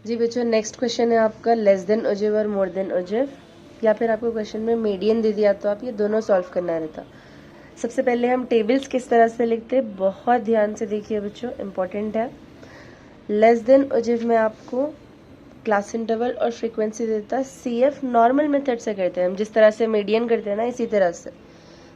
जी बच्चों, next question है आपका लेस देन ओजिव और मोर देन ओजिव, या फिर आपको क्वेश्चन में मीडियन दे दिया तो आप ये दोनों सॉल्व करना रहता। सबसे पहले हम टेबल्स किस तरह से लिखते हैं, बहुत ध्यान से देखिए बच्चों, इंपॉर्टेंट है। लेस देन ओजिव में आपको क्लास इंटरवल और फ्रीक्वेंसी देता है। CF नॉर्मल मेथड से करते हैं हम, जिस तरह से मीडियन करते हैं ना, इसी तरह से।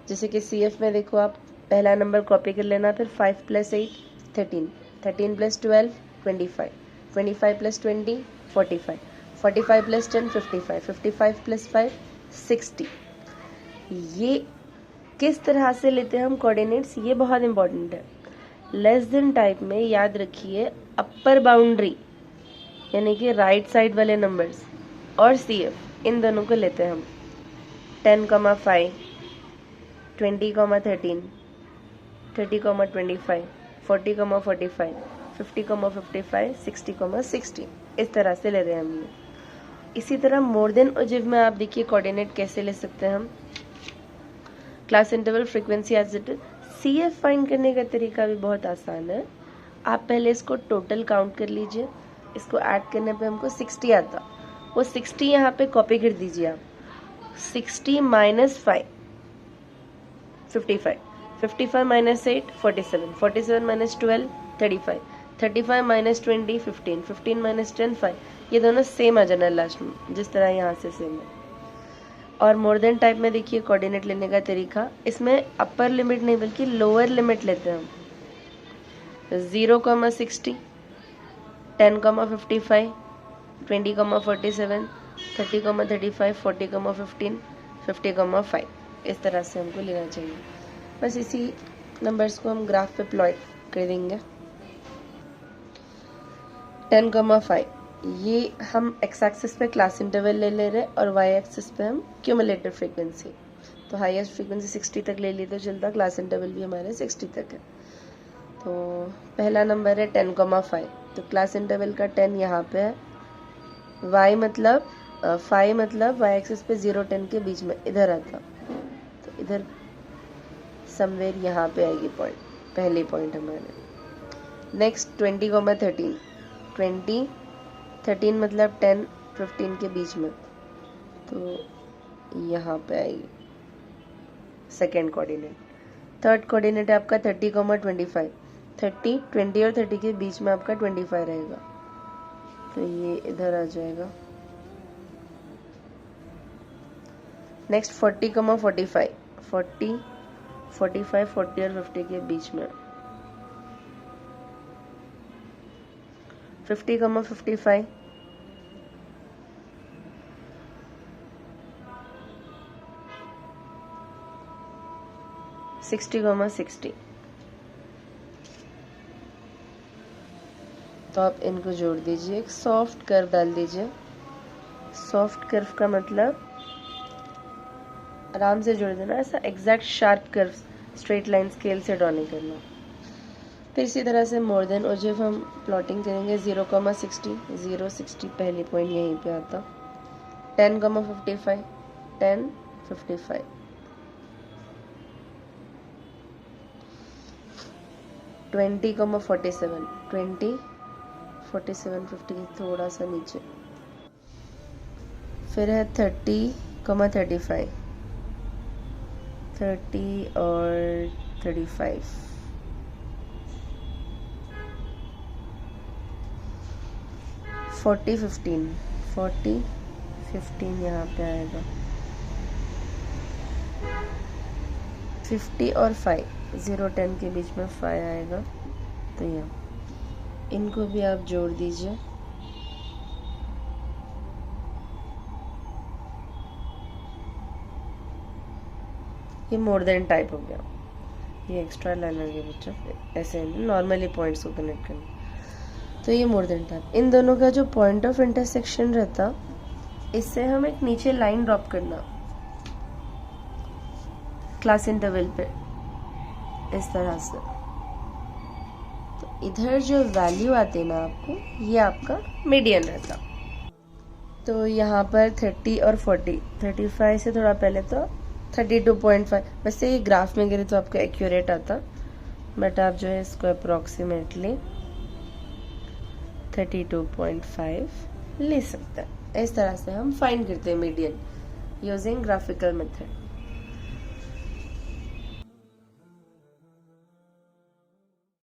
जैसे कि CF में देखो, आप पहला नंबर कॉपी कर लेना, फिर 5 + 8 13, 13 + 12 25, 25 + 20 45, 45 + 10 55, 55 + 5 60। ये किस तरह से लेते हैं हम कोऑर्डिनेट्स, ये बहुत इंपॉर्टेंट है। लेस देन टाइप में याद रखिए, अपर बाउंड्री यानी कि राइट साइड वाले नंबर्स और CF इन दोनों को लेते हैं हम। 10, 5, 20, 13, 30, 25, 40, 45, 50, 55, 60, 60, इस तरह से ले रहे हैं हम ये। इसी तरह मोर देन ओजिव में आप देखिए कोऑर्डिनेट कैसे ले सकते हैं हम। Class interval, frequency as it is. CF find करने का तरीका भी बहुत आसान है। आप पहले इसको टोटल काउंट कर लीजिए, इसको ऐड करने पे हमको 60 आता, वो 60 यहाँ पे कॉपी कर दीजिए आप। 60 - 5 55, 55 - 8 47, 47 - 12 35, 35 - 20 15, 15 - 10 5। ये दोनों सेम आ जाना लास्ट में, जिस तरह यहाँ से सेम है। और मोर देन टाइप में देखिए कोऑर्डिनेट लेने का तरीका, इसमें अपर लिमिट नहीं बल्कि लोअर लिमिट लेते हैं हम। 0, 60, 10, 55, 20, 47, 30, 35, 40, 15, 50, 5। इस तरह से हमको लेना चाहिए। बस इसी नंबर्स को हम ग्राफ पे प्लॉट कर देंगे। 10, 5, ये हम एक्स एक्सिस पे क्लास इंटरवल ले रहे हैं और वाई एक्सिस पे हम क्यूमुलेटिव फ्रीक्वेंसी। तो हाईएस्ट फ्रीक्वेंसी 60 तक ले ली तो चलता, क्लास इंटरवल भी हमारे 60 तक है। तो पहला नंबर है 10, 5, तो क्लास इंटरवल का 10 यहाँ पे है। y मतलब 5 मतलब वाई एक्सिस पे 0 10 के बीच में इधर आता, तो इधर समवेयर यहाँ पे आएगी पॉइंट, पहली पॉइंट हमारे। नेक्स्ट 20, 13, 20 13 मतलब 10 15 के बीच में, तो यहाँ पे आएगी सेकेंड कोऑर्डिनेट। थर्ड कोऑर्डिनेट है आपका 30, 25, 30 20 और 30 के बीच में आपका 25 रहेगा, तो ये इधर आ जाएगा। नेक्स्ट 40, 45, 40 45 40 और 50 के बीच में, 50, 55 60, 60। तो आप इनको जोड़ दीजिए, एक सॉफ्ट कर्व डाल दीजिए। सॉफ्ट कर्व का मतलब आराम से जोड़ देना, ऐसा exact sharp curve straight line scale से ड्रॉ नहीं करना। फिर इसी तरह से मोर देन ओजिव हम प्लॉटिंग करेंगे। 0, 60, 0 60 पहली पॉइंट यहीं पे आता। 10, 55, 10 55, 20, 47, 20 47 50 थोड़ा सा नीचे। फिर है 30, 35, 30 और 35, 40 15, 40 15 यहाँ पे आएगा। 50 और 5, 0 10 के बीच में 5 आएगा, तो यहाँ इनको भी आप जोड़ दीजिए। ये मोर देन टाइप हो गया, ये एक्स्ट्रा लाइन आ गया बच्चा, ऐसे नॉर्मली पॉइंट्स को कनेक्ट करना। तो ये मोर देन टाइप, इन दोनों का जो पॉइंट ऑफ इंटरसेक्शन रहता, इससे हम एक नीचे लाइन ड्रॉप करना क्लास इंटरवल पे, इस तरह से। तो इधर जो वैल्यू आती है ना आपको, ये आपका मीडियन रहता। तो यहाँ पर 30 और 40, 35 से थोड़ा पहले तो 32.5, वैसे ये ग्राफ में गिरे तो आपको एक्यूरेट आता, बट आप जो है इसको अप्रोक्सीमेटली 32.5 ले सकते हैं। इस तरह से हम फाइंड करते हैं मीडियन यूजिंग ग्राफिकल मेथड।